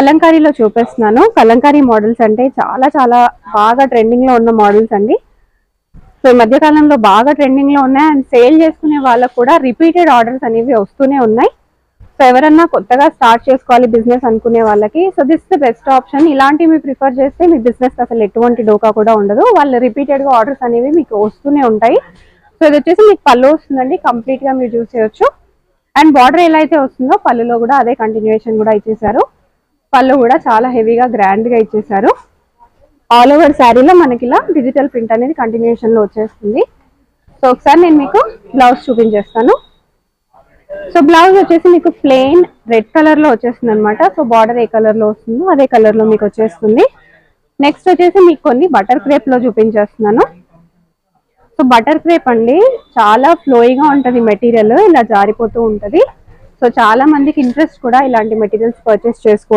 కలంకారీలో చూపిస్తున్నాను. కలంకారీ మోడల్స్ అంటే చాలా చాలా బాగా ట్రెండింగ్ లో ఉన్న మోడల్స్ అండి. సో ఈ మధ్య కాలంలో బాగా ట్రెండింగ్ లో ఉన్నాయి అండ్ సేల్ చేసుకునే వాళ్ళకు కూడా రిపీటెడ్ ఆర్డర్స్ అనేవి వస్తూనే ఉన్నాయి. సో ఎవరన్నా కొత్తగా స్టార్ట్ చేసుకోవాలి బిజినెస్ అనుకునే వాళ్ళకి so this the best option. ఇలాంటివి ప్రిఫర్ చేస్తే మీ బిజినెస్ అసలు ఎటువంటి డోకా కూడా ఉండదు. వాళ్ళు రిపీటెడ్ గా ఆర్డర్స్ అనేవి మీకు వస్తూనే ఉంటాయి. సో ఇది వచ్చేసి మీకు పళ్ళు వస్తుందండి, కంప్లీట్ గా మీరు చూస్ చేయొచ్చు. అండ్ బార్డర్ ఎలా అయితే వస్తుందో పళ్ళులో కూడా అదే కంటిన్యూషన్ కూడా ఇచ్చేసారు. పళ్ళు కూడా చాలా హెవీగా గ్రాండ్ గా ఇచ్చేసారు. ఆల్ ఓవర్ శారీలో మనకి ఇలా డిజిటల్ ప్రింట్ అనేది కంటిన్యూషన్ లో వచ్చేస్తుంది. సో ఒకసారి నేను మీకు బ్లౌజ్ చూపించేస్తాను. సో బ్లౌజ్ వచ్చేసి మీకు ప్లెయిన్ రెడ్ కలర్ లో వచ్చేస్తుంది అనమాట. సో బార్డర్ ఏ కలర్ లో వస్తుందో అదే కలర్ లో మీకు వచ్చేస్తుంది. నెక్స్ట్ వచ్చేసి మీకు కొన్ని బటర్ క్రేప్ లో చూపించేస్తున్నాను. సో బటర్ క్రేప్ అండి చాలా ఫ్లోయిగా ఉంటది మెటీరియల్, ఇలా జారిపోతూ ఉంటది. సో చాలా మందికి ఇంట్రెస్ట్ కూడా ఇలాంటి మెటీరియల్స్ పర్చేస్ చేసుకో